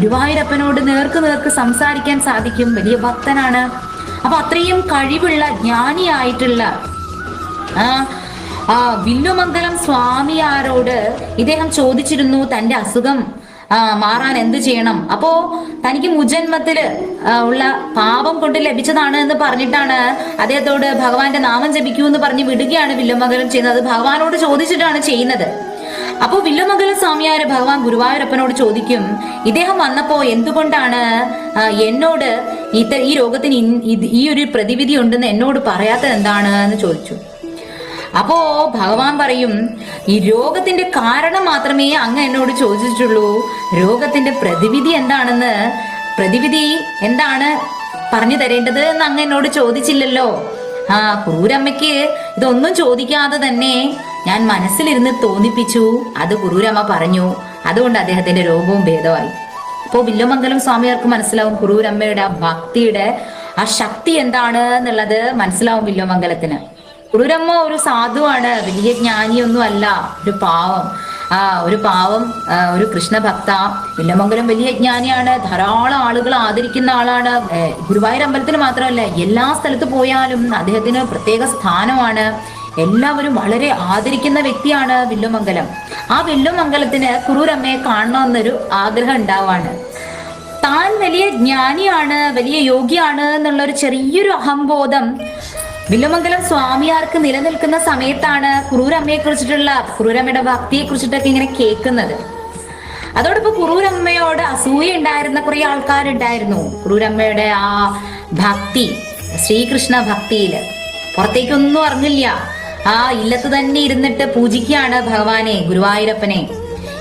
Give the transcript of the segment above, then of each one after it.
ഗുരുവായൂരപ്പനോട് നേർക്ക് നേർക്ക് സംസാരിക്കാൻ സാധിക്കും. വലിയ ഭക്തനാണ്. അപ്പൊ അത്രയും കഴിവുള്ള ജ്ഞാനിയായിട്ടുള്ള വില്ലുമംഗലം സ്വാമിയാരോട് ഇദ്ദേഹം ചോദിച്ചിരുന്നു തന്റെ അസുഖം മാറാൻ എന്ത് ചെയ്യണം. അപ്പോ തനിക്ക് മുജന്മത്തില് ഉള്ള പാപം കൊണ്ട് ലഭിച്ചതാണ് എന്ന് പറഞ്ഞിട്ടാണ് അദ്ദേഹത്തോട് ഭഗവാന്റെ നാമം ജപിക്കൂ എന്ന് പറഞ്ഞ് വിടുകയാണ് വില്ലുമംഗലം ചെയ്യുന്നത്. ഭഗവാനോട് ചോദിച്ചിട്ടാണ് ചെയ്യുന്നത്. അപ്പോ വില്ലുമംഗലം സ്വാമിയാര് ഭഗവാൻ ഗുരുവായൂരപ്പനോട് ചോദിക്കും, ഇദ്ദേഹം വന്നപ്പോ എന്തുകൊണ്ടാണ് എന്നോട് ഈ രോഗത്തിന് ഈ ഒരു പ്രതിവിധി ഉണ്ടെന്ന് എന്നോട് പറയാത്തത് എന്താണ് എന്ന് ചോദിച്ചു. അപ്പോ ഭഗവാൻ പറയും, ഈ രോഗത്തിന്റെ കാരണം മാത്രമേ അങ്ങ് എന്നോട് ചോദിച്ചിട്ടുള്ളൂ. രോഗത്തിന്റെ പ്രതിവിധി എന്താണെന്ന്, പ്രതിവിധി എന്താണ് പറഞ്ഞു തരേണ്ടത് എന്ന് അങ്ങ് എന്നോട് ചോദിച്ചില്ലല്ലോ. കുറൂരമ്മയ്ക്ക് ഇതൊന്നും ചോദിക്കാതെ തന്നെ ഞാൻ മനസ്സിലിരുന്ന് തോന്നിപ്പിച്ചു. അത് കുറൂരമ്മ പറഞ്ഞു. അതുകൊണ്ട് അദ്ദേഹത്തിന്റെ രോഗവും ഭേദമായി. അപ്പോ വില്ലുമംഗലം സ്വാമിയാർക്ക് മനസ്സിലാവും കുറൂരമ്മയുടെ ആ ഭക്തിയുടെ ആ ശക്തി എന്താണ് എന്നുള്ളത് മനസ്സിലാവും വില്ലുമംഗലത്തിന്. കുറൂരമ്മ ഒരു സാധുവാണ്, വലിയ ജ്ഞാനിയൊന്നും അല്ല, ഒരു പാവം ഒരു കൃഷ്ണഭക്ത. വില്ലുമംഗലം വലിയ ജ്ഞാനിയാണ്, ധാരാളം ആളുകൾ ആദരിക്കുന്ന ആളാണ്. ഗുരുവായൂർ അമ്പലത്തിന് മാത്രമല്ല, എല്ലാ സ്ഥലത്ത് പോയാലും അദ്ദേഹത്തിന് പ്രത്യേക സ്ഥാനമാണ്. എല്ലാവരും വളരെ ആദരിക്കുന്ന വ്യക്തിയാണ് വില്ലുമംഗലം. ആ വില്ലുമംഗലത്തിന് കുറൂരമ്മയെ കാണണമെന്നൊരു ആഗ്രഹം ഉണ്ടാവാണ്. താൻ വലിയ ജ്ഞാനിയാണ്, വലിയ യോഗിയാണ് എന്നുള്ളൊരു ചെറിയൊരു അഹംബോധം വില്ലുമംഗലം സ്വാമിയാർക്ക് നിലനിൽക്കുന്ന സമയത്താണ് കുറൂരമ്മയെ കുറിച്ചിട്ടുള്ള, കുറൂരമ്മയുടെ ഭക്തിയെ കുറിച്ചിട്ടൊക്കെ ഇങ്ങനെ കേൾക്കുന്നത്. അതോടൊപ്പം കുറൂരമ്മയോട് അസൂയ ഉണ്ടായിരുന്ന കുറെ ആൾക്കാരുണ്ടായിരുന്നു. കുറൂരമ്മയുടെ ആ ഭക്തി, ശ്രീകൃഷ്ണ ഭക്തിയില് പുറത്തേക്കൊന്നും അറിഞ്ഞില്ല. ആ ഇല്ലത്ത് തന്നെ ഇരുന്നിട്ട് പൂജിക്കുകയാണ് ഭഗവാനെ, ഗുരുവായൂരപ്പനെ.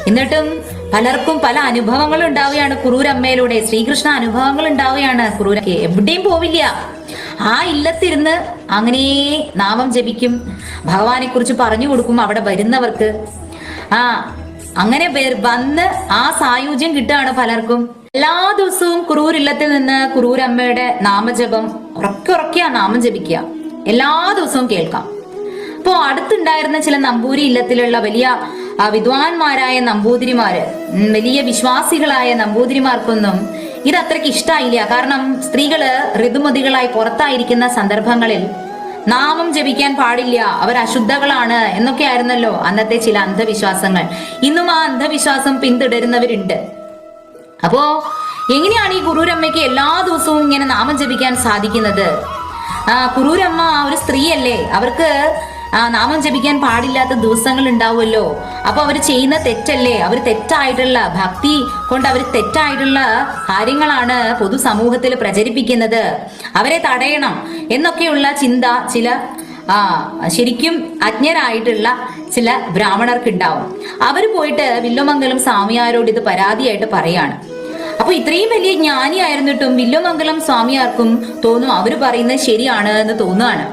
എന്നിട്ടും പലർക്കും പല അനുഭവങ്ങൾ ഉണ്ടാവുകയാണ് കുറൂരമ്മയിലൂടെ. ശ്രീകൃഷ്ണ അനുഭവങ്ങൾ ഉണ്ടാവുകയാണ്. കുറൂരമ്മ എവിടെയും പോവില്ല, ആ ഇല്ലത്തിരുന്ന് അങ്ങനെ നാമം ജപിക്കും, ഭഗവാനെ കുറിച്ച് പറഞ്ഞു കൊടുക്കും അവിടെ വരുന്നവർക്ക്. അങ്ങനെ വന്ന് ആ സായുജ്യം കിട്ടുകയാണ് പലർക്കും. എല്ലാ ദിവസവും കുറൂരില്ലത്തിൽ നിന്ന് കുറൂരമ്മയുടെ നാമജപം ഉറക്കെ നാമം ജപിക്കുക, എല്ലാ ദിവസവും കേൾക്കാം. അപ്പോ അടുത്തുണ്ടായിരുന്ന ചില നമ്പൂരി ഇല്ലത്തിലുള്ള വലിയ വിദ്വാൻമാരായ നമ്പൂതിരിമാര്, വലിയ വിശ്വാസികളായ നമ്പൂതിരിമാർക്കൊന്നും ഇതത്രയ്ക്ക് ഇഷ്ടായില്ല. കാരണം സ്ത്രീകള് ഋതുമതികളായി പുറത്തായിരിക്കുന്ന സന്ദർഭങ്ങളിൽ നാമം ജപിക്കാൻ പാടില്ല, അവർ അശുദ്ധകളാണ് എന്നൊക്കെ ആയിരുന്നല്ലോ അന്നത്തെ ചില അന്ധവിശ്വാസങ്ങൾ. ഇന്നും ആ അന്ധവിശ്വാസം പിന്തുടരുന്നവരുണ്ട്. അപ്പോ എങ്ങനെയാണ് ഈ കുറൂരമ്മയ്ക്ക് എല്ലാ ദിവസവും ഇങ്ങനെ നാമം ജപിക്കാൻ സാധിക്കുന്നത്? കുറൂരമ്മ ഒരു സ്ത്രീയല്ലേ, അവർക്ക് നാമം ജപിക്കാൻ പാടില്ലാത്ത ദിവസങ്ങൾ ഉണ്ടാവുമല്ലോ. അപ്പൊ അവർ ചെയ്യുന്ന തെറ്റല്ലേ, അവർ തെറ്റായിട്ടുള്ള ഭക്തി കൊണ്ട് അവർ തെറ്റായിട്ടുള്ള കാര്യങ്ങളാണ് പൊതുസമൂഹത്തിൽ പ്രചരിപ്പിക്കുന്നത്, അവരെ തടയണം എന്നൊക്കെയുള്ള ചിന്ത ചില ശരിക്കും അജ്ഞരായിട്ടുള്ള ചില ബ്രാഹ്മണർക്ക് ഉണ്ടാവും. അവർ പോയിട്ട് വില്ലുമംഗലം സ്വാമിയാരോട് ഇത് പരാതിയായിട്ട് പറയാണ്. അപ്പൊ ഇത്രയും വലിയ ജ്ഞാനിയായിരുന്നിട്ടും വില്ലുമംഗലം സ്വാമിയാർക്കും തോന്നും അവര് പറയുന്നത് ശരിയാണ് എന്ന് തോന്നുകയാണ്.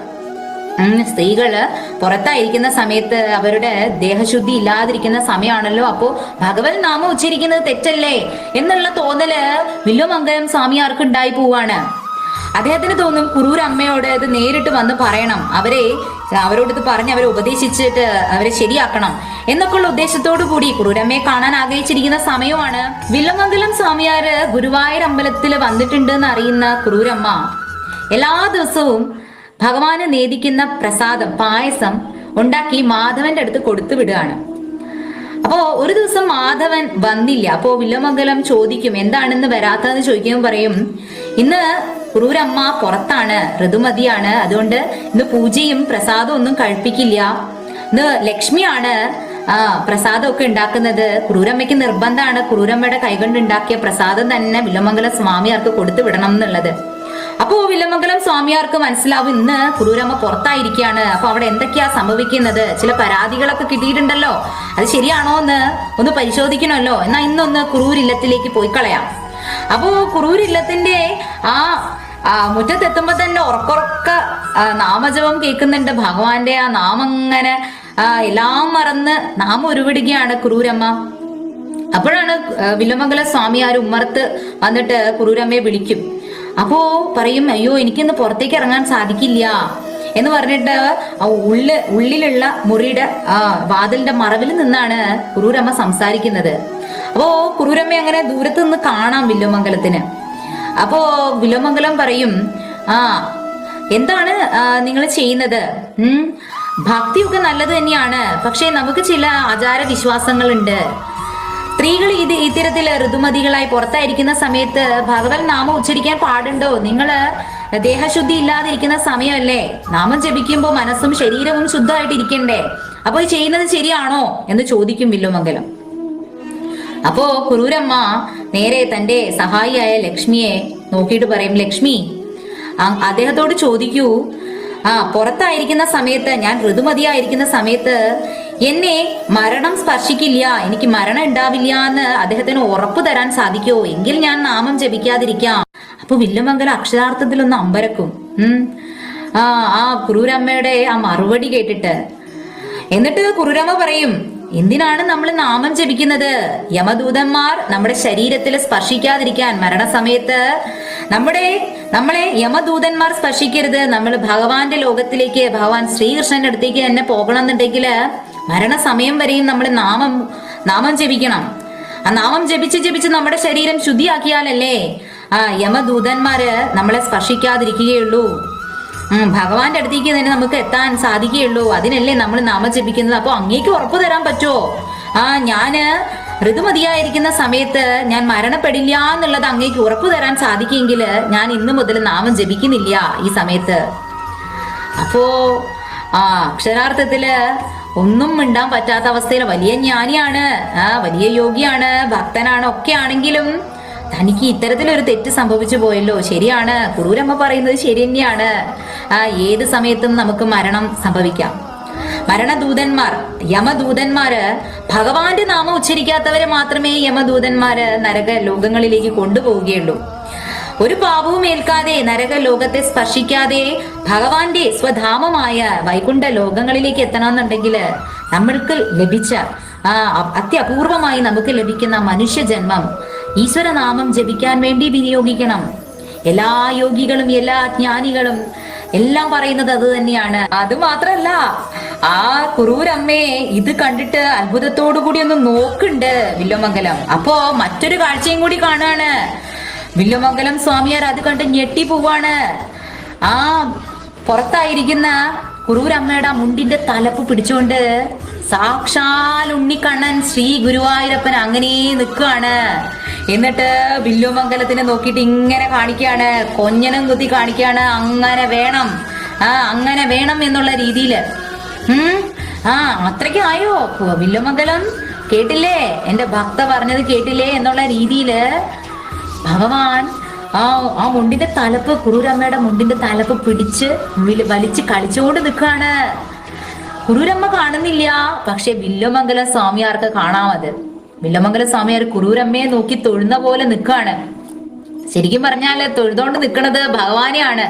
സ്ത്രീകള് പുറത്തായിരിക്കുന്ന സമയത്ത് അവരുടെ ദേഹശുദ്ധി ഇല്ലാതിരിക്കുന്ന സമയമാണല്ലോ. അപ്പോ ഭഗവത് നാമം ഉച്ചരിക്കുന്നത് തെറ്റല്ലേ എന്നുള്ള തോന്നല് വില്ലുമംഗലം സ്വാമിയാർക്ക് ഉണ്ടായി പോവാണ്. അദ്ദേഹത്തിന് തോന്നും കുറൂരമ്മയോട് ഇത് നേരിട്ട് വന്ന് പറയണം, അവരോട് ഇത് പറഞ്ഞ് അവരെ ഉപദേശിച്ചിട്ട് അവരെ ശരിയാക്കണം എന്നൊക്കെയുള്ള ഉദ്ദേശത്തോടു കൂടി കുറൂരമ്മയെ കാണാൻ ആഗ്രഹിച്ചിരിക്കുന്ന സമയമാണ്. വില്ലുമംഗലം സ്വാമിയാര് ഗുരുവായൂർ അമ്പലത്തിൽ വന്നിട്ടുണ്ട് എന്ന് അറിയുന്ന കുറൂരമ്മ എല്ലാ ദിവസവും ഭഗവാന് നേദിക്കുന്ന പ്രസാദം, പായസം ഉണ്ടാക്കി മാധവന്റെ അടുത്ത് കൊടുത്തു വിടുകയാണ്. അപ്പോ ഒരു ദിവസം മാധവൻ വന്നില്ല. അപ്പോ വില്ലുമംഗലം ചോദിക്കും, എന്താണെന്ന് വരാത്തതെന്ന് ചോദിക്കുമ്പോൾ പറയും, ഇന്ന് കുറൂരമ്മ പുറത്താണ്, ഋതുമതിയാണ്, അതുകൊണ്ട് ഇന്ന് പൂജയും പ്രസാദവും ഒന്നും കഴിപ്പിക്കില്ല. ഇന്ന് ലക്ഷ്മിയാണ് പ്രസാദമൊക്കെ ഉണ്ടാക്കുന്നത്. കുറൂരമ്മയ്ക്ക് നിർബന്ധമാണ് കുറൂരമ്മയുടെ കൈകൊണ്ട് ഉണ്ടാക്കിയ പ്രസാദം തന്നെ വില്ലുമംഗലം സ്വാമിയാർക്ക് കൊടുത്തു വിടണം എന്നുള്ളത്. അപ്പോ വില്ലുമംഗലം സ്വാമിയാർക്ക് മനസ്സിലാവും ഇന്ന് കുറൂരമ്മ പുറത്തായിരിക്കുകയാണ്. അപ്പൊ അവിടെ എന്തൊക്കെയാ സംഭവിക്കുന്നത്, ചില പരാതികളൊക്കെ കിട്ടിയിട്ടുണ്ടല്ലോ, അത് ശരിയാണോ എന്ന് ഒന്ന് പരിശോധിക്കണമല്ലോ. എന്നാ ഇന്നൊന്ന് കുറൂരില്ലത്തിലേക്ക് പോയി കളയാം. അപ്പോ കുറൂരില്ലത്തിന്റെ മുറ്റത്തെത്തുമ്പോ തന്നെ ഉറക്കുറക്ക നാമജപം കേൾക്കുന്നുണ്ട്. ഭഗവാന്റെ ആ നാമം ഇങ്ങനെ എല്ലാം മറന്ന് നാമം ഉരുവിടുകയാണ് കുറൂരമ്മ. അപ്പോഴാണ് വില്ലുമംഗലം സ്വാമിയാർ ഉമ്മറത്ത് വന്നിട്ട് കുറൂരമ്മയെ വിളിക്കും. അപ്പോ പറയും, അയ്യോ എനിക്കിന്ന് പുറത്തേക്ക് ഇറങ്ങാൻ സാധിക്കില്ല എന്ന് പറഞ്ഞിട്ട് ഉള്ളിലുള്ള മുറിയുടെ വാതിലിന്റെ മറവിൽ നിന്നാണ് കുറൂരമ്മ സംസാരിക്കുന്നത്. അപ്പോ കുറൂരമ്മ അങ്ങനെ ദൂരത്ത് നിന്ന് കാണാം വില്വമംഗലത്തിന്. അപ്പോ വില്വമംഗലം പറയും, ആ എന്താണ് നിങ്ങൾ ചെയ്യുന്നത്? ഭക്തിയൊക്കെ നല്ലത് തന്നെയാണ്, പക്ഷെ നമുക്ക് ചില ആചാര വിശ്വാസങ്ങളുണ്ട്. സ്ത്രീകൾ ഇത്തരത്തിൽ ഋതുമതികളായി പുറത്തായിരിക്കുന്ന സമയത്ത് ഭഗവൻ നാമം ഉച്ചരിക്കാൻ പാടുണ്ടോ? നിങ്ങള് ദേഹശുദ്ധി ഇല്ലാതിരിക്കുന്ന സമയമല്ലേ? നാമം ജപിക്കുമ്പോ മനസ്സും ശരീരവും ശുദ്ധമായിട്ട് ഇരിക്കണ്ടേ? അപ്പൊ ഈ ചെയ്യുന്നത് ശരിയാണോ എന്ന് ചോദിക്കും വില്വമംഗലം. അപ്പോ കുറൂരമ്മ നേരെ തന്റെ സഹായിയായ ലക്ഷ്മിയെ നോക്കിയിട്ട് പറയും, ലക്ഷ്മി അദ്ദേഹത്തോട് ചോദിക്കൂ, പുറത്തായിരിക്കുന്ന സമയത്ത്, ഞാൻ ഋതുമതിയായിരിക്കുന്ന സമയത്ത് എന്നെ മരണം സ്പർശിക്കില്ല, എനിക്ക് മരണം ഉണ്ടാവില്ല എന്ന് അദ്ദേഹത്തിന് ഉറപ്പു തരാൻ സാധിക്കോ? എങ്കിൽ ഞാൻ നാമം ജപിക്കാതിരിക്കാം. അപ്പൊ വില്വമംഗലം അക്ഷരാർത്ഥത്തിലൊന്ന് അമ്പരക്കും. ആ കുറൂരമ്മയുടെ ആ മറുപടി കേട്ടിട്ട്. എന്നിട്ട് കുറൂരമ്മ പറയും, എന്തിനാണ് നമ്മൾ നാമം ജപിക്കുന്നത്? യമദൂതന്മാർ നമ്മുടെ ശരീരത്തിൽ സ്പർശിക്കാതിരിക്കാൻ, മരണസമയത്ത് നമ്മളെ യമദൂതന്മാർ സ്പർശിക്കരുത്. നമ്മൾ ഭഗവാന്റെ ലോകത്തിലേക്ക്, ഭഗവാൻ ശ്രീകൃഷ്ണന്റെ അടുത്തേക്ക് തന്നെ പോകണം എന്നുണ്ടെങ്കിൽ മരണസമയം വരെയും നമ്മൾ നാമം ജപിക്കണം. ആ നാമം ജപിച്ച് നമ്മുടെ ശരീരം ശുദ്ധിയാക്കിയാലല്ലേ യമദൂതന്മാര് നമ്മളെ സ്പർശിക്കാതിരിക്കുകയുള്ളൂ. ഭഗവാന്റെ അടുത്തേക്ക് തന്നെ നമുക്ക് എത്താൻ സാധിക്കുകയുള്ളൂ. അതിനല്ലേ നമ്മൾ നാമം ജപിക്കുന്നത്. അപ്പൊ അങ്ങേക്ക് ഉറപ്പു തരാൻ പറ്റുമോ? ഞാന് ഋതുമതിയായിരിക്കുന്ന സമയത്ത് ഞാൻ മരണപ്പെടില്ല എന്നുള്ളത് അങ്ങേക്ക് ഉറപ്പു തരാൻ സാധിക്കുമെങ്കിൽ ഞാൻ ഇന്നു മുതൽ നാമം ജപിക്കുന്നില്ല ഈ സമയത്ത്. അപ്പോ അക്ഷരാർത്ഥത്തില് ഒന്നും മിണ്ടാൻ പറ്റാത്ത അവസ്ഥയിൽ വലിയ ജ്ഞാനിയാണ്, വലിയ യോഗിയാണ്, ഭക്തനാണ്, ഒക്കെ ആണെങ്കിലും തനിക്ക് ഇത്തരത്തിലൊരു തെറ്റ് സംഭവിച്ചു പോയല്ലോ. ശരിയാണ്, കുറൂരമ്മ പറയുന്നത് ശരി തന്നെയാണ്. ഏത് സമയത്തും നമുക്ക് മരണം സംഭവിക്കാം. മരണദൂതന്മാർ, യമദൂതന്മാര്, ഭഗവാന്റെ നാമം ഉച്ചരിക്കാത്തവരെ മാത്രമേ യമദൂതന്മാര് നരക ലോകങ്ങളിലേക്ക് കൊണ്ടുപോവുകയുള്ളൂ. ഒരു പാപവും ഏൽക്കാതെ, നരക ലോകത്തെ സ്പർശിക്കാതെ ഭഗവാന്റെ സ്വധാമമായ വൈകുണ്ഠ ലോകങ്ങളിലേക്ക് എത്തണമെന്നുണ്ടെങ്കിൽ നമ്മൾക്ക് ലഭിച്ച അത്യപൂർവമായി നമുക്ക് ലഭിക്കുന്ന മനുഷ്യജന്മം ഈശ്വരനാമം ജപിക്കാൻ വേണ്ടി വിനിയോഗിക്കണം. എല്ലാ യോഗികളും എല്ലാ ജ്ഞാനികളും എല്ലാം പറയുന്നത് അത് തന്നെയാണ്. അത് മാത്രല്ല, ആ കുറൂരമ്മയെ ഇത് കണ്ടിട്ട് അത്ഭുതത്തോടു കൂടി ഒന്ന് നോക്കുന്നുണ്ട് വില്വമംഗലം. അപ്പോ മറ്റൊരു കാഴ്ചയും കൂടി കാണുകയാണ്. വില്വമംഗലം സ്വാമിയാർ അത് കണ്ട് ഞെട്ടി പോവാണ്. ആ പുറത്തായിരിക്കുന്ന കുറൂരമ്മയുടെ മുണ്ടിന്റെ തലപ്പ് പിടിച്ചുകൊണ്ട് സാക്ഷാൽ ഉണ്ണിക്കണ്ണൻ ശ്രീ ഗുരുവായൂരപ്പൻ അങ്ങനെ നിൽക്കുകയാണ്. എന്നിട്ട് വില്വമംഗലത്തിനെ നോക്കിയിട്ട് ഇങ്ങനെ കാണിക്കുകയാണ്, കൊഞ്ഞനം കുത്തി കാണിക്കുകയാണ്, അങ്ങനെ വേണം എന്നുള്ള രീതിയില്. അത്രയ്ക്കായോ വില്വമംഗലം? കേട്ടില്ലേ, എന്റെ ഭക്ത പറഞ്ഞത് കേട്ടില്ലേ എന്നുള്ള രീതിയില് ഭഗവാൻ ആ മുണ്ടിന്റെ തലപ്പ്, കുറൂരമ്മയുടെ മുണ്ടിന്റെ തലപ്പ് പിടിച്ച് വലിച്ച് കളിച്ചുകൊണ്ട് നിൽക്കുകയാണ്. കുറൂരമ്മ കാണുന്നില്ല, പക്ഷെ വില്വമംഗലം സ്വാമിയാർക്ക് കാണാമത്. വില്വമംഗലം സ്വാമിയാർ കുറൂരമ്മയെ നോക്കി തൊഴുന്ന പോലെ നിൽക്കുകയാണ്. ശരിക്കും പറഞ്ഞാല് തൊഴുതോണ്ട് നിൽക്കുന്നത് ഭഗവാനെയാണ്.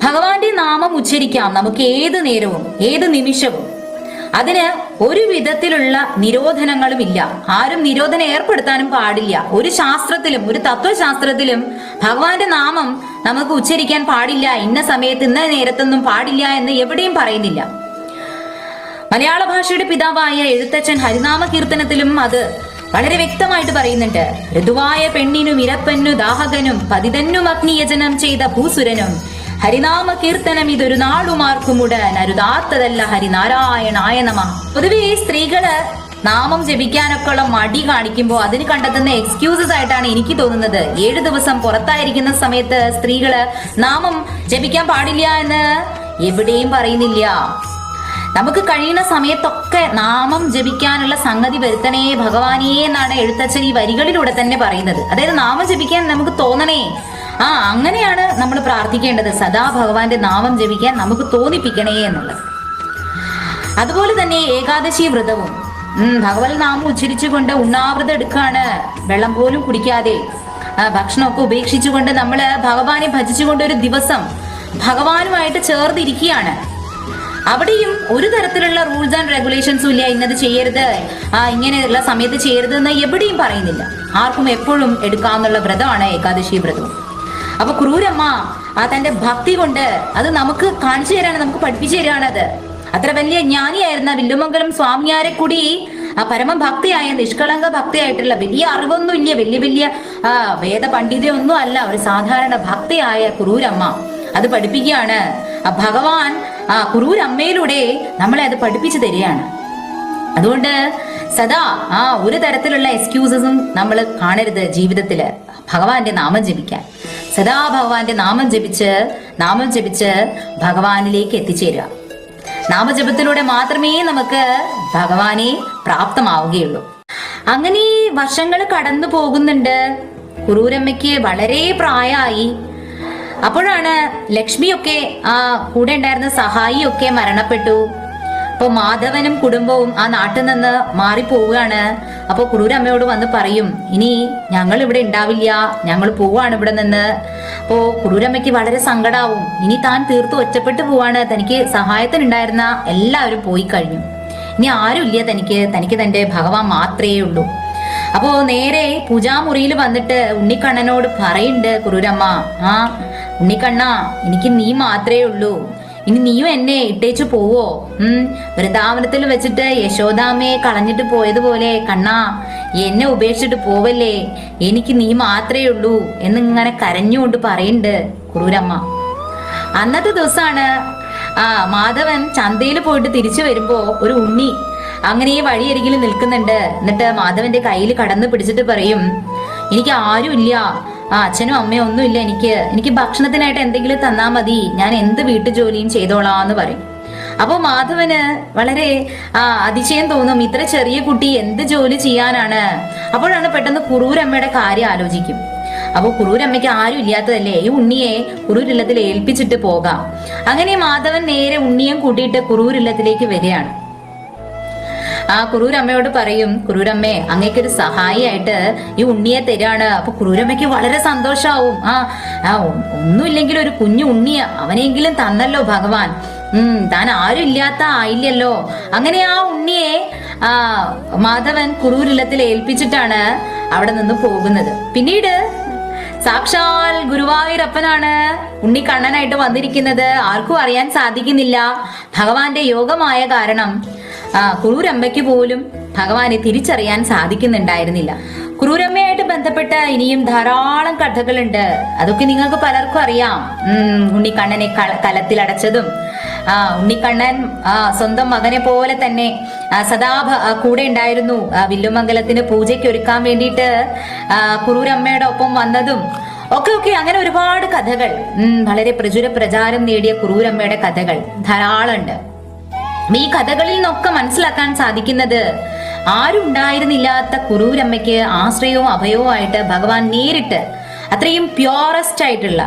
ഭഗവാന്റെ നാമം ഉച്ചരിക്കാം നമുക്ക് ഏത് നേരവും ഏത് നിമിഷവും. അതിന് ഒരു വിധത്തിലുള്ള നിരോധനങ്ങളും ഇല്ല. ആരും നിരോധനം ഏർപ്പെടുത്താനും പാടില്ല. ഒരു ശാസ്ത്രത്തിലും ഒരു തത്വശാസ്ത്രത്തിലും ഭഗവാന്റെ നാമം നമുക്ക് ഉച്ചരിക്കാൻ പാടില്ല, ഇന്ന സമയത്ത് ഇന്ന നേരത്തൊന്നും പാടില്ല എന്ന് എവിടെയും പറയുന്നില്ല. മലയാള ഭാഷയുടെ പിതാവായ എഴുത്തച്ഛൻ ഹരിനാമ കീർത്തനത്തിലും അത് വളരെ വ്യക്തമായിട്ട് പറയുന്നുണ്ട്. ഋതുവായ പെണ്ണിനും ഇരപ്പന്നു ദാഹകനും പതിതന്നും അഗ്നിയജനം ചെയ്ത ഭൂസുരനും ഹരിനാമ കീർത്തനം ഇതൊരു നാളുമാർക്കുമുടൻ അരുതാത്തതല്ല ഹരിനാരായണായ നമ. പൊതുവെ സ്ത്രീകള് നാമം ജപിക്കാനൊക്കെ ഉള്ള മടി കാണിക്കുമ്പോൾ അതിന് കണ്ടെത്തുന്ന എക്സ്ക്യൂസസ് ആയിട്ടാണ് എനിക്ക് തോന്നുന്നത്. 7 ദിവസം പുറത്തായിരിക്കുന്ന സമയത്ത് സ്ത്രീകള് നാമം ജപിക്കാൻ പാടില്ല എന്ന് എവിടെയും പറയുന്നില്ല. നമുക്ക് കഴിയുന്ന സമയത്തൊക്കെ നാമം ജപിക്കാനുള്ള സംഗതി വരുത്തണേ ഭഗവാനേ എന്നാണ് എഴുത്തച്ഛൻ ഈ വരികളിലൂടെ തന്നെ പറയുന്നത്. അതായത് നാമം ജപിക്കാൻ നമുക്ക് തോന്നണേ, അങ്ങനെയാണ് നമ്മൾ പ്രാർത്ഥിക്കേണ്ടത്. സദാ ഭഗവാന്റെ നാമം ജപിക്കാൻ നമുക്ക് തോന്നിപ്പിക്കണേ എന്നുള്ളത്. അതുപോലെ തന്നെ ഏകാദശി വ്രതവും ഭഗവത് നാമം ഉച്ചരിച്ചുകൊണ്ട് ഉണ്ണാവ്രതം എടുക്കാണ്. വെള്ളം പോലും കുടിക്കാതെ ഭക്ഷണമൊക്കെ ഉപേക്ഷിച്ചുകൊണ്ട് നമ്മള് ഭഗവാനെ ഭജിച്ചുകൊണ്ട് ഒരു ദിവസം ഭഗവാനുമായിട്ട് ചേർന്നിരിക്കുകയാണ്. അവിടെയും ഒരു തരത്തിലുള്ള റൂൾസ് ആൻഡ് റെഗുലേഷൻസും ഇല്ല. ഇന്നത് ചെയ്യരുത്, ഇങ്ങനെയുള്ള സമയത്ത് ചെയ്യരുത് എന്ന് എവിടെയും പറയുന്നില്ല. ആർക്കും എപ്പോഴും എടുക്കാവുന്ന വ്രതമാണ് ഏകാദശി വ്രതം. അപ്പൊ ക്രൂരമ്മ തന്റെ ഭക്തി കൊണ്ട് അത് നമുക്ക് കാണിച്ചു തരാണ്, നമുക്ക് പഠിപ്പിച്ചു തരാണ്. അത് അത്ര വലിയ ജ്ഞാനിയായിരുന്ന വില്വമംഗലം സ്വാമിയാരെ കൂടി ആ പരമഭക്തിയായ നിഷ്കളങ്ക ഭക്തിയായിട്ടുള്ള വലിയ അറിവൊന്നുമില്ല, വലിയ വലിയ വേദ പണ്ഡിതയൊന്നും അല്ല, ഒരു സാധാരണ ഭക്തിയായ കുറൂരമ്മ അത് പഠിപ്പിക്കുകയാണ്. ഭഗവാൻ കുറൂരമ്മയിലൂടെ നമ്മളെ അത് പഠിപ്പിച്ചു തരികയാണ്. അതുകൊണ്ട് സദാ ഒരു തരത്തിലുള്ള എക്സ്ക്യൂസസും നമ്മൾ കാണരുത് ജീവിതത്തില്. ഭഗവാന്റെ നാമം ജപിക്കാൻ, സദാ ഭഗവാന്റെ നാമം ജപിച്ച് ഭഗവാനിലേക്ക് എത്തിച്ചേരുക. നാമജപത്തിലൂടെ മാത്രമേ നമുക്ക് ഭഗവാനെ പ്രാപ്തമാവുകയുള്ളൂ. അങ്ങനെ വർഷങ്ങൾ കടന്നു പോകുന്നുണ്ട്. കുറൂരമ്മയ്ക്ക് വളരെ പ്രായമായി. അപ്പോഴാണ് ലക്ഷ്മിയൊക്കെ കൂടെ ഉണ്ടായിരുന്ന സഹായിയൊക്കെ മരണപ്പെട്ടു. അപ്പൊ മാധവനും കുടുംബവും ആ നാട്ടിൽ നിന്ന് മാറിപ്പോവുകയാണ്. അപ്പൊ കുറൂരമ്മയോട് വന്ന് പറയും, ഇനി ഞങ്ങൾ ഇവിടെ ഉണ്ടാവില്ല, ഞങ്ങൾ പോവാണ് ഇവിടെ നിന്ന്. അപ്പോ കുറൂരമ്മയ്ക്ക് വളരെ സങ്കടാവും. ഇനി താൻ തീർത്തും ഒറ്റപ്പെട്ടു പോവാണ്. തനിക്ക് സഹായത്തിനുണ്ടായിരുന്ന എല്ലാവരും പോയി കഴിഞ്ഞു. ഇനി ആരുമില്ല തനിക്ക് തന്റെ ഭഗവാൻ മാത്രമേ ഉള്ളൂ. അപ്പോ നേരെ പൂജാമുറിയിൽ വന്നിട്ട് ഉണ്ണിക്കണ്ണനോട് പറയുന്നുണ്ട് കുറൂരമ്മ, ഉണ്ണിക്കണ്ണ, എനിക്ക് നീ മാത്രമേ ഉള്ളൂ. ഇനി നീയും എന്നെ ഇട്ടേച്ചു പോവോ? വൃന്ദാവനത്തിൽ വെച്ചിട്ട് യശോദാമ്മയെ കളഞ്ഞിട്ട് പോയതുപോലെ കണ്ണാ, എന്നെ ഉപേക്ഷിച്ചിട്ട് പോവല്ലേ, എനിക്ക് നീ മാത്രമേ ഉള്ളൂ എന്നിങ്ങനെ കരഞ്ഞുകൊണ്ട് പറയുന്നുണ്ട് കുറൂരമ്മ. അന്നത്തെ ദിവസമാണ് മാധവൻ ചന്തയിൽ പോയിട്ട് തിരിച്ചു വരുമ്പോ ഒരു ഉണ്ണി അങ്ങനെ ഈ വഴിയരികിൽ നിൽക്കുന്നുണ്ട്. എന്നിട്ട് മാധവന്റെ കയ്യിൽ കടന്നു പിടിച്ചിട്ട് പറയും, എനിക്ക് ആരുമില്ല, അച്ഛനും അമ്മയും ഒന്നുമില്ല, എനിക്ക് ഭക്ഷണത്തിനായിട്ട് എന്തെങ്കിലും തന്നാ മതി, ഞാൻ എന്ത് വീട്ടു ജോലിയും ചെയ്തോളാന്ന് പറയും. അപ്പൊ മാധവന് വളരെ അതിശയം തോന്നും, ഇത്ര ചെറിയ കുട്ടി എന്ത് ജോലി ചെയ്യാനാണ്. അപ്പോഴാണ് പെട്ടെന്ന് കുറൂരമ്മയുടെ കാര്യം ആലോചിക്കും. അപ്പൊ കുറൂരമ്മയ്ക്ക് ആരും ഇല്ലാത്തതല്ലേ, ഈ ഉണ്ണിയെ കുറൂരില്ലത്തിൽ ഏൽപ്പിച്ചിട്ട് പോകാം. അങ്ങനെ മാധവൻ നേരെ ഉണ്ണിയും കൂട്ടിയിട്ട് കുറൂരില്ലത്തിലേക്ക് വരികയാണ്. കുറൂരമ്മയോട് പറയും, കുറൂരമ്മേ, അങ്ങേക്കൊരു സഹായിയായിട്ട് ഈ ഉണ്ണിയെ തരാണ്. അപ്പൊ കുറൂരമ്മയ്ക്ക് വളരെ സന്തോഷാവും. ഒന്നുമില്ലെങ്കിൽ ഒരു കുഞ്ഞു ഉണ്ണിയ അവനെങ്കിലും തന്നല്ലോ ഭഗവാൻ, താൻ ആരും ഇല്ലാത്ത ആയില്ലല്ലോ. അങ്ങനെ ആ ഉണ്ണിയെ മാധവൻ കുറൂരില്ലത്തിൽ ഏൽപ്പിച്ചിട്ടാണ് അവിടെ നിന്ന് പോകുന്നത്. പിന്നീട് സാക്ഷാൽ ഗുരുവായൂരപ്പനാണ് ഉണ്ണിക്കണ്ണനായിട്ട് വന്നിരിക്കുന്നത്. ആർക്കും അറിയാൻ സാധിക്കുന്നില്ല. ഭഗവാന്റെ യോഗമായ കാരണം കുറൂരമ്മയ്ക്ക് പോലും ഭഗവാനെ തിരിച്ചറിയാൻ സാധിക്കുന്നുണ്ടായിരുന്നില്ല. കുറൂരമ്മയായിട്ട് ബന്ധപ്പെട്ട ഇനിയും ധാരാളം കഥകളുണ്ട്. അതൊക്കെ നിങ്ങൾക്ക് പലർക്കും അറിയാം. ഉണ്ണിക്കണ്ണനെ കലത്തിലടച്ചതും, ഉണ്ണിക്കണ്ണൻ സ്വന്തം മകനെ പോലെ തന്നെ സദാ കൂടെ ഉണ്ടായിരുന്നു. വില്ലുമംഗലത്തിന് പൂജയ്ക്ക് ഒരുക്കാൻ വേണ്ടിയിട്ട് കുറൂരമ്മയുടെ ഒപ്പം വന്നതും ഒക്കെ അങ്ങനെ ഒരുപാട് കഥകൾ, വളരെ പ്രചാരം നേടിയ കുറൂരമ്മയുടെ കഥകൾ ധാരാളമുണ്ട്. ഈ കഥകളിൽ നിന്നൊക്കെ മനസ്സിലാക്കാൻ സാധിക്കുന്നത്, ആരുണ്ടായിരുന്നില്ലാത്ത കുറൂരമ്മയ്ക്ക് ആശ്രയവും അഭയവും ആയിട്ട് ഭഗവാൻ നേരിട്ട് അത്രയും പ്യോറസ്റ്റ് ആയിട്ടുള്ള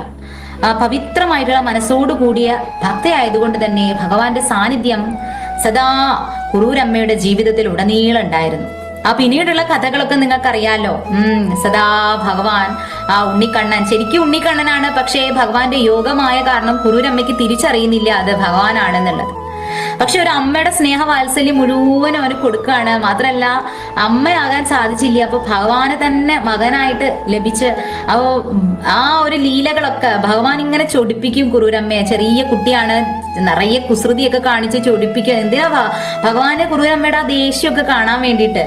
പവിത്രമായിട്ടുള്ള മനസ്സോടു കൂടിയ ഭക്തയായതുകൊണ്ട് തന്നെ ഭഗവാന്റെ സാന്നിധ്യം സദാ കുറൂരമ്മയുടെ ജീവിതത്തിൽ ഉടനീളം ഉണ്ടായിരുന്നു. പിന്നീടുള്ള കഥകളൊക്കെ നിങ്ങൾക്കറിയാലോ. സദാ ഭഗവാൻ ഉണ്ണിക്കണ്ണൻ ശരിക്കും ഉണ്ണിക്കണ്ണനാണ്, പക്ഷേ ഭഗവാന്റെ യോഗമായ കാരണം കുറൂരമ്മയ്ക്ക് തിരിച്ചറിയുന്നില്ല അത് ഭഗവാനാണെന്നുള്ളത്. പക്ഷെ ഒരു അമ്മയുടെ സ്നേഹവാത്സല്യം മുഴുവനും അവന് കൊടുക്കുകയാണ്. മാത്രല്ല അമ്മയാകാൻ സാധിച്ചില്ല, അപ്പൊ ഭഗവാനെ തന്നെ മകനായിട്ട് ലഭിച്ച് ആ ഒരു ലീലകളൊക്കെ ഭഗവാൻ ഇങ്ങനെ ചൊടിപ്പിക്കും കുറൂരമ്മയെ. ചെറിയ കുട്ടിയാണ്, നിറയെ കുസൃതിയൊക്കെ കാണിച്ച് ചൊടിപ്പിക്കുക. എന്തിനാ ഭഗവാന്റെ കുറൂരമ്മയുടെ ആ ദേഷ്യമൊക്കെ കാണാൻ വേണ്ടിയിട്ട്.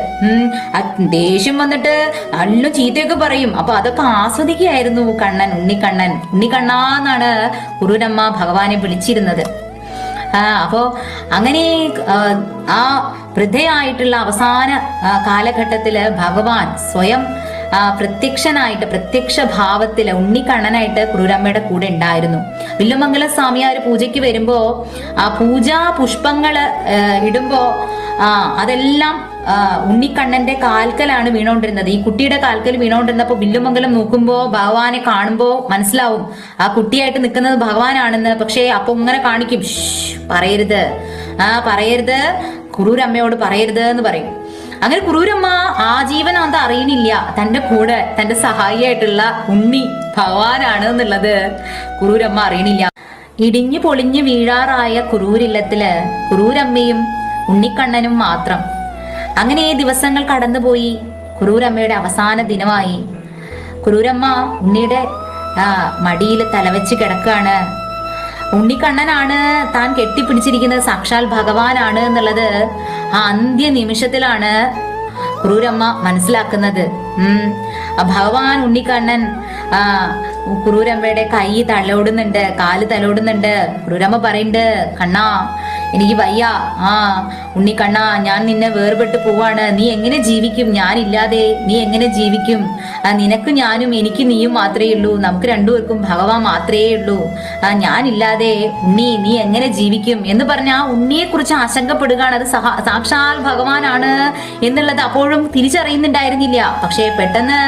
ദേഷ്യം വന്നിട്ട് നല്ല ചീത്തയൊക്കെ പറയും. അപ്പൊ അതൊക്കെ ആസ്വദിക്കുകയായിരുന്നു ഉണ്ണിക്കണ്ണാന്നാണ് കുറൂരമ്മ ഭഗവാനെ വിളിച്ചിരുന്നത്. അപ്പോ അങ്ങനെ വൃദ്ധയായിട്ടുള്ള അവസാന കാലഘട്ടത്തില് ഭഗവാൻ സ്വയം പ്രത്യക്ഷ ഭാവത്തില് ഉണ്ണിക്കണ്ണനായിട്ട് കുറൂരമ്മയുടെ കൂടെ ഉണ്ടായിരുന്നു. വില്ലുമംഗല സ്വാമിയാർ പൂജയ്ക്ക് വരുമ്പോ പൂജാ പുഷ്പങ്ങള് ഇടുമ്പോ അതെല്ലാം ഉണ്ണിക്കണ്ണന്റെ കാൽക്കലാണ് വീണോണ്ടിരുന്നത്. ഈ കുട്ടിയുടെ കാൽക്കൽ വീണോണ്ടിരുന്നപ്പോ വില്ലുമംഗലം നോക്കുമ്പോ ഭഗവാനെ കാണുമ്പോ മനസ്സിലാവും ആ കുട്ടിയായിട്ട് നിൽക്കുന്നത് ഭഗവാനാണെന്ന്. പക്ഷെ അപ്പൊ ഇങ്ങനെ കാണിക്കും, പറയരുത്, കുറൂരമ്മയോട് പറയരുത് എന്ന് പറയും. അങ്ങനെ കുറൂരമ്മ ആജീവനം അത് അറിയണില്ല, തന്റെ കൂടെ തന്റെ സഹായിയായിട്ടുള്ള ഉണ്ണി ഭഗവാനാണ് എന്നുള്ളത് കുറൂരമ്മ അറിയണില്ല. ഇടിഞ്ഞു പൊളിഞ്ഞു വീഴാറായ കുറൂരില്ലത്തില് കുറൂരമ്മയും ഉണ്ണിക്കണ്ണനും മാത്രം. അങ്ങനെ ദിവസങ്ങൾ കടന്നുപോയി. കുറൂരമ്മയുടെ അവസാന ദിനമായി. കുറൂരമ്മ ഉണ്ണിയുടെ മടിയിൽ തലവെച്ച് കിടക്കാണ്. ഉണ്ണിക്കണ്ണനാണ് താൻ കെട്ടിപ്പിടിച്ചിരിക്കുന്നത് സാക്ഷാൽ ഭഗവാനാണ് എന്നുള്ളത് ആ അന്ത്യ നിമിഷത്തിലാണ് ക്രൂരമ്മ മനസ്സിലാക്കുന്നത്. ഭഗവാൻ ഉണ്ണിക്കണ്ണൻ ക്രൂരമ്മയുടെ കൈ തലോടുന്നുണ്ട്, കാല് തലോടുന്നുണ്ട്. ക്രൂരമ്മ പറയുന്നുണ്ട്, കണ്ണാ എനിക്ക് വയ്യ, ഉണ്ണിക്കണ്ണാ ഞാൻ നിന്നെ വേർപെട്ട് പോവാണ്, നീ എങ്ങനെ ജീവിക്കും, ഞാനില്ലാതെ നീ എങ്ങനെ ജീവിക്കും, നിനക്ക് ഞാനും എനിക്ക് നീയും മാത്രമേ ഉള്ളൂ, നമുക്ക് രണ്ടുപേർക്കും ഭഗവാൻ മാത്രമേ ഉള്ളൂ, ഞാനില്ലാതെ ഉണ്ണി നീ എങ്ങനെ ജീവിക്കും എന്ന് പറഞ്ഞ ആ ഉണ്ണിയെ കുറിച്ച് ആശങ്കപ്പെടുകയാണ്. അത് സാക്ഷാൽ ഭഗവാനാണ് എന്നുള്ളത് അപ്പോഴും തിരിച്ചറിയുന്നുണ്ടായിരുന്നില്ല. പക്ഷെ പെട്ടെന്ന്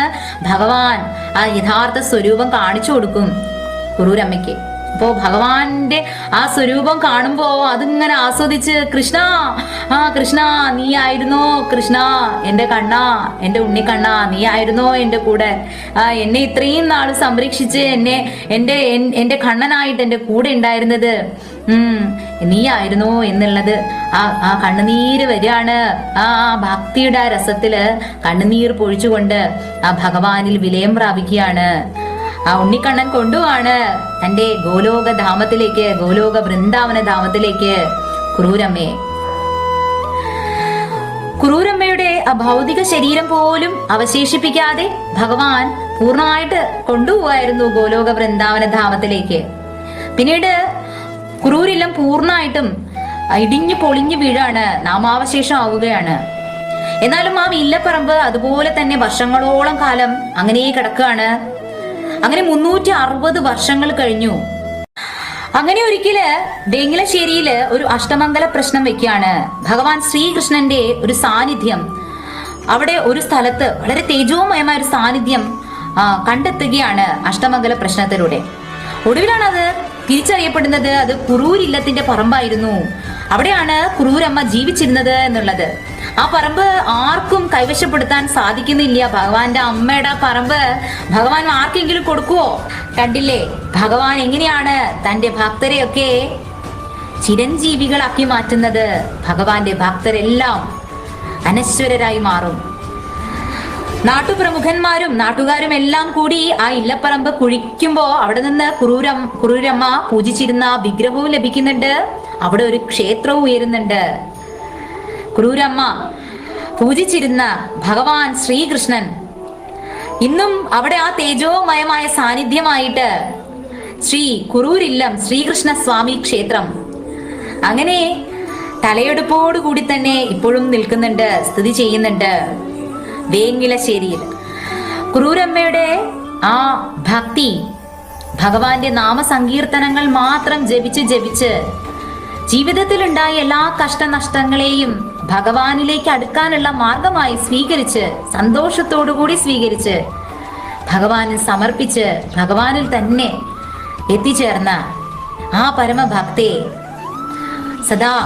ഭഗവാൻ ആ യഥാർത്ഥ സ്വരൂപം കാണിച്ചു കൊടുക്കും ക്രൂരമ്മയ്ക്ക്. അപ്പോ ഭഗവാന്റെ ആ സ്വരൂപം കാണുമ്പോ അതിങ്ങനെ ആസ്വദിച്ച്, കൃഷ്ണ കൃഷ്ണ നീ ആയിരുന്നോ, കൃഷ്ണ എന്റെ കണ്ണ, എന്റെ ഉണ്ണിക്കണ്ണ നീ ആയിരുന്നോ എന്റെ കൂടെ, എന്നെ ഇത്രയും നാള് സംരക്ഷിച്ച് എന്റെ കണ്ണനായിട്ട് എന്റെ കൂടെ ഉണ്ടായിരുന്നത് നീ ആയിരുന്നോ എന്നുള്ളത് ആ കണ്ണുനീര് വരികയാണ്. ആ ഭക്തിയുടെ ആ രസത്തില് കണ്ണുനീർ പൊഴിച്ചുകൊണ്ട് ആ ഭഗവാനിൽ വിലയം പ്രാപിക്കുകയാണ്. ആ ഉണ്ണിക്കണ്ണൻ കൊണ്ടുപോവാണ് തന്റെ ഗോലോക ധാമത്തിലേക്ക്, ഗോലോക വൃന്ദാവന ധാമത്തിലേക്ക് ക്രൂരമ്മയെ. ക്രൂരമ്മയുടെ ആ ഭൗതിക ശരീരം പോലും അവശേഷിപ്പിക്കാതെ ഭഗവാൻ പൂർണ്ണമായിട്ട് കൊണ്ടുപോവായിരുന്നു ഗോലോക വൃന്ദാവന ധാമത്തിലേക്ക്. പിന്നീട് ക്രൂരില്ലം പൂർണ്ണമായിട്ടും ഇടിഞ്ഞു പൊളിഞ്ഞു വീഴാണ്, നാമാവശേഷം ആവുകയാണ്. എന്നാലും ആ ഇല്ലപ്പറമ്പ് അതുപോലെ തന്നെ വർഷങ്ങളോളം കാലം അങ്ങനെ കിടക്കുകയാണ്. അങ്ങനെ 360 വർഷങ്ങൾ കഴിഞ്ഞു. അങ്ങനെ ഒരിക്കല് വേങ്ങലശ്ശേരിയില് ഒരു അഷ്ടമംഗല പ്രശ്നം വെക്കുകയാണ്. ഭഗവാൻ ശ്രീകൃഷ്ണന്റെ ഒരു സാന്നിധ്യം അവിടെ ഒരു സ്ഥലത്ത് വളരെ തേജോമയമായ ഒരു സാന്നിധ്യം കണ്ടെത്തുകയാണ് അഷ്ടമംഗല പ്രശ്നത്തിലൂടെ. ഒടുവിലാണ് അത് തിരിച്ചറിയപ്പെടുന്നത് അത് കുറൂരില്ലത്തിന്റെ പറമ്പായിരുന്നു. അവിടെയാണ് ക്രൂരമ്മ ജീവിച്ചിരുന്നത് എന്നുള്ളത്. ആ പറമ്പ് ആർക്കും കൈവശപ്പെടുത്താൻ സാധിക്കുന്നില്ല. ഭഗവാന്റെ അമ്മയുടെ പറമ്പ് ഭഗവാൻ ആർക്കെങ്കിലും കൊടുക്കുവോ? കണ്ടില്ലേ ഭഗവാൻ എങ്ങനെയാണ് തന്റെ ഭക്തരെയൊക്കെ ചിരഞ്ജീവികളാക്കി മാറ്റുന്നത്. ഭഗവാന്റെ ഭക്തരെല്ലാം അനശ്വരരായി മാറും. നാട്ടുപ്രമുഖന്മാരും നാട്ടുകാരും എല്ലാം കൂടി ആ ഇല്ലപ്പറമ്പ് കുഴിക്കുമ്പോ അവിടെ നിന്ന് കുറൂരമ്മ പൂജിച്ചിരുന്ന വിഗ്രഹവും ലഭിക്കുന്നുണ്ട്. അവിടെ ഒരു ക്ഷേത്രവും ഉയരുന്നുണ്ട്. ക്രൂരമ്മ പൂജിച്ചിരുന്ന ഭഗവാൻ ശ്രീകൃഷ്ണൻ ഇന്നും അവിടെ ആ തേജോമയമായ സാന്നിധ്യമായിട്ട് ശ്രീ കുറൂരില്ലം ശ്രീകൃഷ്ണ സ്വാമി ക്ഷേത്രം അങ്ങനെ തലയെടുപ്പോടുകൂടി തന്നെ ഇപ്പോഴും നിൽക്കുന്നുണ്ട്, സ്ഥിതി ചെയ്യുന്നുണ്ട് വേങ്ങലശ്ശേരിയിൽ. ക്രൂരമ്മയുടെ ആ ഭക്തി, ഭഗവാന്റെ നാമസങ്കീർത്തനങ്ങൾ മാത്രം ജപിച്ച് ജീവിതത്തിലുണ്ടായ എല്ലാ കഷ്ടനഷ്ടങ്ങളെയും ഭഗവാനിലേക്ക് അടുക്കാനുള്ള മാർഗമായി സ്വീകരിച്ച്, സന്തോഷത്തോടുകൂടി സ്വീകരിച്ച്, ഭഗവാനിൽ സമർപ്പിച്ച് ഭഗവാനിൽ തന്നെ എത്തിച്ചേർന്ന ആ പരമഭക്തയെ സദാ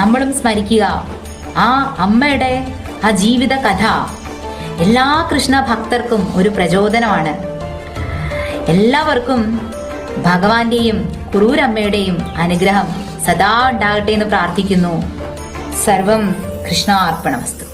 നമ്മളും സ്മരിക്കുക. ആ അമ്മയുടെ ആ ജീവിത കഥ എല്ലാ കൃഷ്ണ ഭക്തർക്കും ഒരു പ്രചോദനമാണ്. എല്ലാവർക്കും ഭഗവാന്റെയും കുറൂരമ്മയുടെയും അനുഗ്രഹം സദാ ഉണ്ടാകട്ടെ എന്ന് പ്രാർത്ഥിക്കുന്നു. സർവം കൃഷ്ണാർപ്പണമസ്തു.